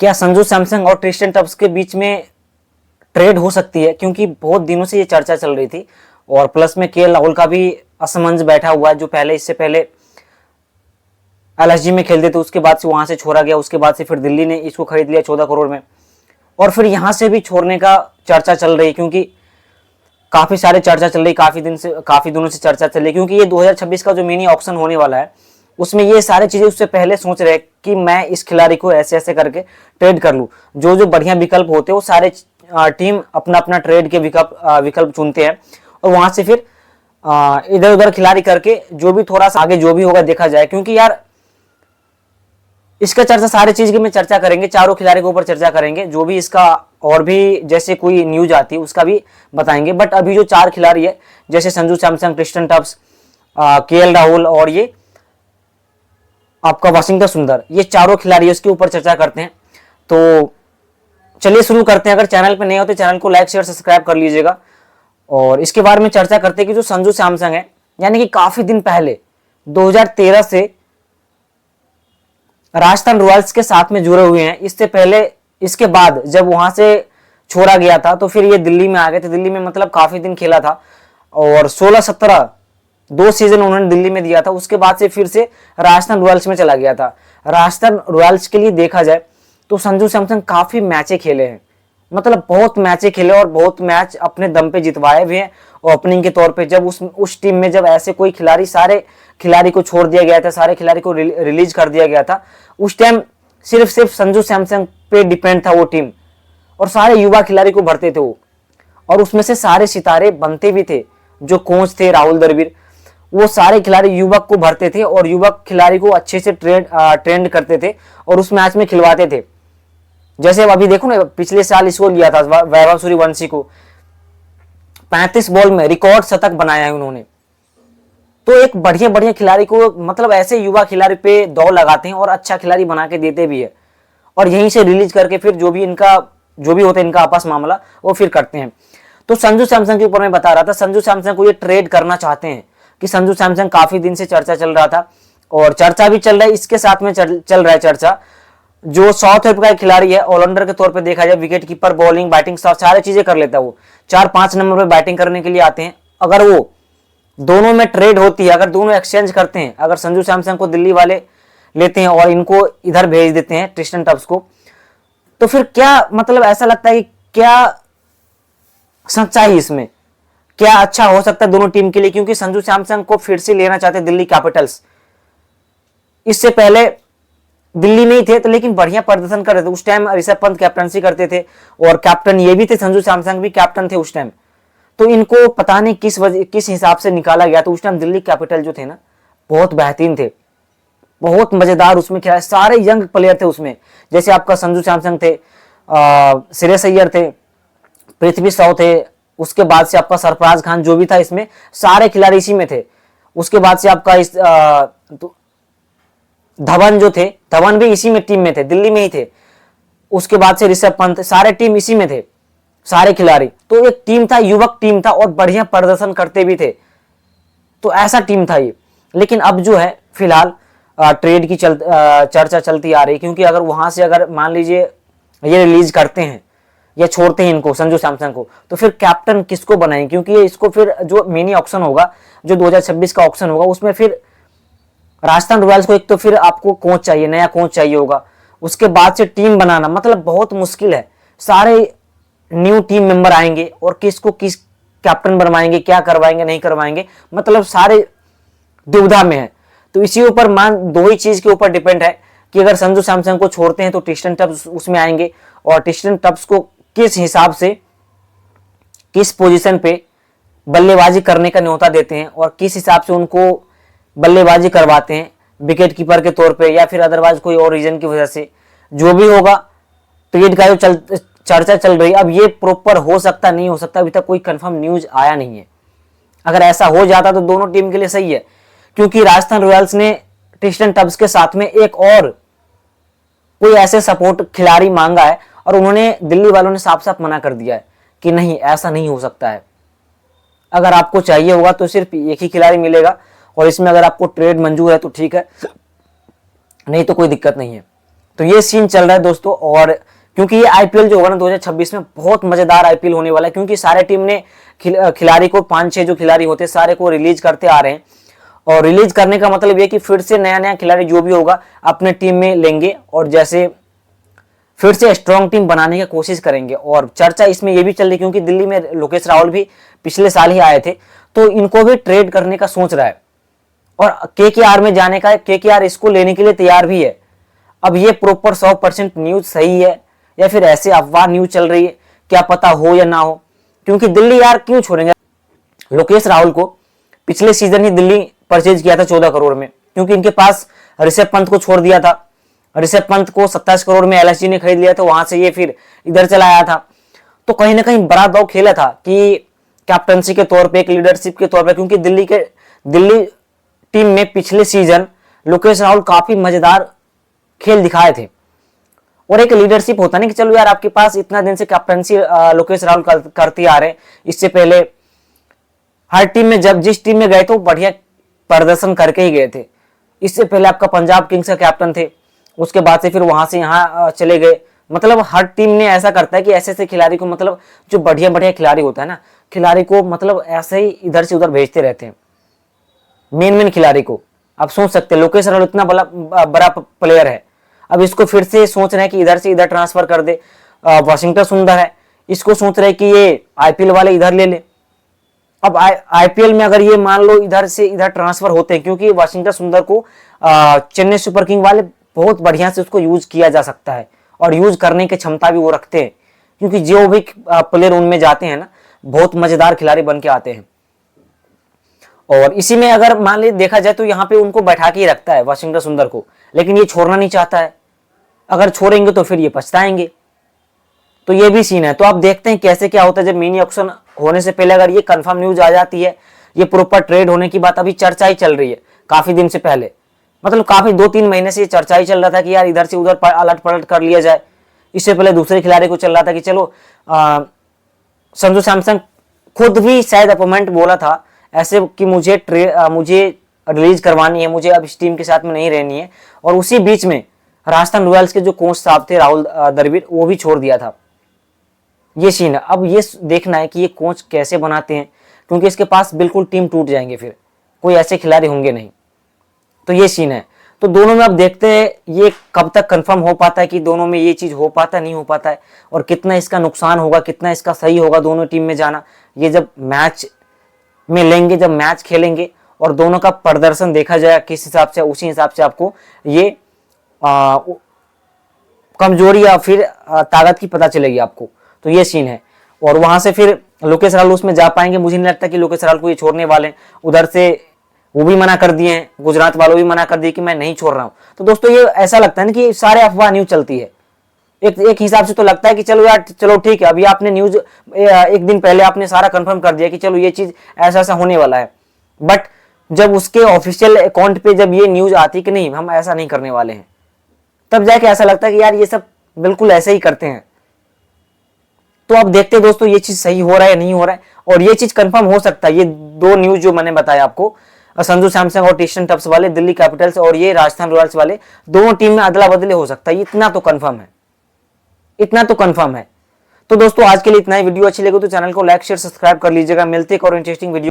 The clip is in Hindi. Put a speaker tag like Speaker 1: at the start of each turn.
Speaker 1: क्या संजू सैमसन और ट्रिस्टन टब्स के बीच में ट्रेड हो सकती है, क्योंकि बहुत दिनों से ये चर्चा चल रही थी। और प्लस में केएल राहुल का भी असमंजस बैठा हुआ है, जो इससे पहले एलएसजी में खेलते थे, उसके बाद से वहां से छोड़ा गया, उसके बाद से फिर दिल्ली ने इसको खरीद लिया 14 करोड़ में, और फिर यहां से भी छोड़ने का चर्चा चल रही, क्योंकि काफी सारे चर्चा चल रही, काफी दिनों से चर्चा चल रही, क्योंकि ये 2026 का जो मिनी ऑक्शन होने वाला है उसमें ये सारी चीजें उससे पहले सोच रहे कि मैं इस खिलाड़ी को ऐसे ऐसे करके ट्रेड कर लूं। जो जो बढ़िया विकल्प होते हैं वो सारे टीम अपना अपना ट्रेड के विकल्प चुनते हैं, और वहां से फिर इधर उधर खिलाड़ी करके जो भी थोड़ा सा आगे जो भी होगा देखा जाए। क्योंकि यार इसका चर्चा सारी चीज की में चर्चा करेंगे, चारों खिलाड़ी के ऊपर चर्चा करेंगे, जो भी इसका और भी जैसे कोई न्यूज आती है उसका भी बताएंगे। बट अभी जो 4 खिलाड़ी है, जैसे Sanju Samson, Tristan tubs, KL Rahul और ये आपका वाशिंगटन सुंदर, ये चारों खिलाड़ी उसके ऊपर चर्चा करते हैं। तो चलिए शुरू करते हैं। अगर चैनल पे नए हो तो चैनल को लाइक शेयर सब्सक्राइब कर लीजिएगा। और इसके बारे में चर्चा करते हैं कि जो संजू सैमसन है, यानी कि काफी दिन पहले 2013 से राजस्थान रॉयल्स के साथ में जुड़े हुए हैं। इससे पहले, इसके बाद जब वहां से छोड़ा गया था तो फिर ये दिल्ली में आ गए थे। दिल्ली में मतलब काफी दिन खेला था, और 16-17 2 सीजन उन्होंने दिल्ली में दिया था। उसके बाद से फिर से राजस्थान रॉयल्स में चला गया था। राजस्थान रॉयल्स के लिए देखा जाए तो संजू सैमसन काफी मैचें खेले हैं, मतलब बहुत मैचें खेले और बहुत मैच अपने दम पे जितवाए भी हैं ओपनिंग के तौर पे। जब उस टीम में जब ऐसे कोई खिलाड़ी, सारे खिलाड़ी को छोड़ दिया गया था, सारे खिलाड़ी को रिलीज कर दिया गया था, उस टाइम सिर्फ संजू सैमसन पे डिपेंड था वो टीम, और सारे युवा खिलाड़ी को भरते थे वो, और उसमें से सारे सितारे बनते भी थे। जो कोच थे राहुल द्रविड़, वो सारे खिलाड़ी युवक को भरते थे और युवक खिलाड़ी को अच्छे से ट्रेंड करते थे और उस मैच में खिलवाते थे। जैसे अभी देखो ना, पिछले साल इसको लिया था वैभव सूर्यवंशी को, 35 बॉल में रिकॉर्ड शतक बनाया है उन्होंने। तो एक बढ़िया बढ़िया खिलाड़ी को, मतलब ऐसे युवा खिलाड़ी पे दौड़ लगाते हैं और अच्छा खिलाड़ी बना के देते भी है, और यहीं से रिलीज करके फिर जो भी होता है इनका आपस मामला, वो फिर करते हैं। तो संजू सैमसन के ऊपर मैं बता रहा था, संजू सैमसन को ये ट्रेड करना चाहते हैं, कि संजू सैमसन काफी दिन से चर्चा चल रहा था, और चर्चा भी चल रहा है, इसके साथ में चल रहा है चर्चा। जो साउथ अफ्रीका का खिलाड़ी है, ऑलराउंडर के तौर पे देखा जाए, विकेट कीपर, बॉलिंग, बैटिंग, सारी चीजें कर लेता है वो। 4-5 नंबर पे बैटिंग करने के लिए आते हैं। अगर वो दोनों में ट्रेड होती है, अगर दोनों एक्सचेंज करते हैं, अगर संजू सैमसन को दिल्ली वाले लेते हैं और इनको इधर भेज देते हैं ट्रिस्टन टब्स को, तो फिर क्या मतलब ऐसा लगता है कि क्या सच्चाई इसमें, क्या अच्छा हो सकता है दोनों टीम के लिए। क्योंकि संजू सैमसन को फिर से लेना चाहते दिल्ली कैपिटल्स। इससे पहले दिल्ली में ही थे तो लेकिन बढ़िया प्रदर्शन कर रहे थे। उस टाइम ऋषभ पंत कैप्टनसी करते थे, और कैप्टन ये भी थे, संजू सैमसन भी कैप्टन थे उस टाइम। तो इनको पता नहीं किस हिसाब से निकाला गया। तो उस टाइम दिल्ली कैपिटल जो थे ना, बहुत बेहतरीन थे, बहुत मजेदार उसमें खेला, सारे यंग प्लेयर थे उसमें। जैसे आपका संजू सैमसन थे, श्रेयस अय्यर थे, पृथ्वी शॉ थे, उसके बाद से आपका सरफराज खान जो भी था, इसमें सारे खिलाड़ी इसी में थे। उसके बाद से आपका धवन जो थे, धवन भी इसी में टीम में थे, दिल्ली में ही थे। उसके बाद से ऋषभ पंत, सारे टीम इसी में थे, सारे खिलाड़ी। तो एक टीम था, युवक टीम था, और बढ़िया प्रदर्शन करते भी थे। तो ऐसा टीम था ये। लेकिन अब जो है फिलहाल ट्रेड की चर्चा चलती आ रही, क्योंकि अगर वहां से अगर मान लीजिए ये रिलीज करते हैं या छोड़ते हैं इनको, संजू सैमसन को, तो फिर कैप्टन किसको बनाएंगे। क्योंकि ये इसको फिर जो मिनी ऑक्शन होगा, जो 2026 का ऑक्शन होगा, उसमें फिर राजस्थान रॉयल्स को एक तो फिर आपको कोच चाहिए, नया कोच चाहिए होगा। उसके बाद से टीम बनाना मतलब बहुत मुश्किल है। सारे न्यू टीम मेंबर आएंगे और किसको किस कैप्टन बनवाएंगे, क्या करवाएंगे, नहीं करवाएंगे, मतलब सारे दुविधा में है। तो इसी ऊपर दो ही चीज के ऊपर डिपेंड है कि अगर संजू सैमसन को छोड़ते हैं तो ट्रिस्टन टब्स उसमें आएंगे, और ट्रिस्टन टब्स को किस हिसाब से, किस पोजीशन पे बल्लेबाजी करने का न्योता देते हैं, और किस हिसाब से उनको बल्लेबाजी करवाते हैं, विकेट कीपर के तौर पे या फिर अदरवाइज कोई और रीजन की वजह से, जो भी होगा। ट्रेड का जो चर्चा चल रही है, अब ये प्रॉपर हो सकता नहीं हो सकता, अभी तक कोई कंफर्म न्यूज आया नहीं है। अगर ऐसा हो जाता तो दोनों टीम के लिए सही है, क्योंकि राजस्थान रॉयल्स ने ट्रिस्टन टब्स के साथ में एक और कोई ऐसे सपोर्ट खिलाड़ी मांगा है, और उन्होंने, दिल्ली वालों ने साफ साफ मना कर दिया है कि नहीं, ऐसा नहीं हो सकता है। अगर आपको चाहिए होगा तो सिर्फ एक ही खिलाड़ी मिलेगा, और इसमें अगर आपको ट्रेड मंजूर है तो ठीक है, नहीं तो कोई दिक्कत नहीं है। तो ये सीन चल रहा है दोस्तों। और क्योंकि ये आईपीएल जो होगा ना 2026 में बहुत मजेदार आईपीएल होने वाला है, क्योंकि सारे टीम ने खिलाड़ी को 5-6 जो खिलाड़ी होते हैं सारे को रिलीज करते आ रहे हैं। और रिलीज करने का मतलब ये कि फिर से नया नया खिलाड़ी जो भी होगा अपने टीम में लेंगे और जैसे फिर से स्ट्रॉन्ग टीम बनाने की कोशिश करेंगे। और चर्चा इसमें ये भी चल रही क्योंकि दिल्ली में लोकेश राहुल भी पिछले साल ही आए थे, तो इनको भी ट्रेड करने का सोच रहा है और केकेआर में जाने का है। केकेआर इसको लेने के लिए तैयार भी है। अब ये प्रॉपर 100% न्यूज सही है या फिर ऐसे अफवाह न्यूज चल रही है, क्या पता हो या ना हो। क्योंकि दिल्ली यार क्यों छोड़ेंगे लोकेश राहुल को। पिछले सीजन ही दिल्ली परचेज किया था 14 करोड़ में, क्योंकि इनके पास ऋषभ पंत को छोड़ दिया था। ऋषभ पंत को 27 करोड़ में एलएसजी ने खरीद लिया था, वहां से ये फिर इधर चला आया था। तो कहीं ना कहीं बड़ा दाव खेला था कि कैप्टनसी के तौर पे, एक लीडरशिप के तौर पे, क्योंकि दिल्ली टीम में पिछले सीजन लोकेश राहुल काफी मजेदार खेल दिखाए थे। और एक लीडरशिप होता है ना कि चलो यार आपके पास इतना दिन से कैप्टनसी लोकेश राहुल करते आ रहे हैं, इससे पहले हर टीम में जब जिस टीम में गए थे वो बढ़िया प्रदर्शन करके ही गए थे। इससे पहले आपका पंजाब किंग्स का कैप्टन थे, उसके बाद से फिर वहां से यहाँ चले गए। मतलब हर टीम ने ऐसा करता है कि ऐसे ऐसे खिलाड़ी को, मतलब जो बढ़िया बढ़िया खिलाड़ी होता है ना, खिलाड़ी को मतलब ऐसे ही इधर से उधर भेजते रहते हैं। मेन खिलाड़ी को आप सोच सकते हैं लोकेश राहुल इतना बड़ा प्लेयर है, अब इसको फिर से सोच रहे हैं कि इधर से इधर ट्रांसफर कर दे। वाशिंगटन सुंदर है, इसको सोच रहे हैं कि ये आईपीएल वाले इधर ले ले। अब आईपीएल में अगर ये मान लो इधर से इधर ट्रांसफर होते हैं, क्योंकि वाशिंगटन सुंदर को चेन्नई सुपर किंग वाले बहुत बढ़िया से उसको यूज किया जा सकता है और यूज करने की क्षमता भी वो रखते हैं, क्योंकि जो भी प्लेयर उनमें जाते हैं ना बहुत मजेदार खिलाड़ी बन के आते हैं। और इसी में अगर मान ली देखा जाए तो यहाँ पे उनको बैठा के ही रखता है वाशिंगटन सुंदर को, लेकिन ये छोड़ना नहीं चाहता है। अगर छोड़ेंगे तो फिर ये पछताएंगे। तो ये भी सीन है। तो आप देखते हैं कैसे क्या होता है। जब मिनी ऑक्शन होने से पहले अगर ये कंफर्म न्यूज आ जाती है, ये प्रॉपर ट्रेड होने की बात अभी चर्चा ही चल रही है काफी दिन से पहले, मतलब काफी 2-3 महीने से ये चर्चा ही चल रहा था कि यार इधर से उधर अलट पलट कर लिया जाए। इससे पहले दूसरे खिलाड़ी को चल रहा था कि चलो संजू सैमसन खुद भी शायद अपॉइंटमेंट बोला था ऐसे कि मुझे रिलीज करवानी है, मुझे अब इस टीम के साथ में नहीं रहनी है। और उसी बीच में राजस्थान रॉयल्स के जो कोच साहब थे राहुल द्रविड़, वो भी छोड़ दिया था। ये सीन है। अब ये देखना है कि ये कोच कैसे बनाते हैं, क्योंकि इसके पास बिल्कुल टीम टूट जाएंगे, फिर कोई ऐसे खिलाड़ी होंगे नहीं। तो ये सीन है। तो दोनों में अब देखते हैं ये कब तक कंफर्म हो पाता है कि दोनों में ये चीज हो पाता है नहीं हो पाता है, और कितना इसका नुकसान होगा कितना इसका सही होगा दोनों टीम में जाना। ये जब मैच में लेंगे, जब मैच खेलेंगे और दोनों का प्रदर्शन देखा जाए किस हिसाब से, उसी हिसाब से आपको ये कमजोरी या फिर ताकत की पता चलेगी आपको। तो ये सीन है। और वहां से फिर लोकेश राहुल उसमें जा पाएंगे। मुझे नहीं लगता कि लोकेश राहुल को ये छोड़ने वाले हैं। उधर से वो भी मना कर दिए हैं, गुजरात वालों भी मना कर दिए कि मैं नहीं छोड़ रहा हूं। तो दोस्तों ये ऐसा लगता है ना कि सारे अफवाह न्यूज चलती है। एक हिसाब से तो लगता है कि चलो यार चलो ठीक है, अभी आपने न्यूज एक दिन पहले आपने सारा कंफर्म कर दिया कि चलो ये चीज ऐसा ऐसा होने वाला है, बट जब उसके ऑफिशियल अकाउंट पे जब ये न्यूज आती कि नहीं हम ऐसा नहीं करने वाले हैं, तब जाके ऐसा लगता है कि यार ये सब बिल्कुल ऐसे ही करते हैं। तो अब देखते हैं दोस्तों ये चीज सही हो रहा है या नहीं हो रहा है, और ये चीज कंफर्म हो सकता है। ये दो न्यूज जो मैंने बताया आपको, संजू सैमसन और टिस्टन टप्स वाले, दिल्ली कैपिटल्स और ये राजस्थान रॉयल्स वाले, दोनों टीम में अदला बदले हो सकता है। इतना तो कंफर्म है, इतना तो कंफर्म है। तो दोस्तों आज के लिए इतना ही। वीडियो अच्छी लगे तो चैनल को लाइक शेयर सब्सक्राइब कर लीजिएगा। मिलते हैं और इंटरेस्टिंग वीडियो।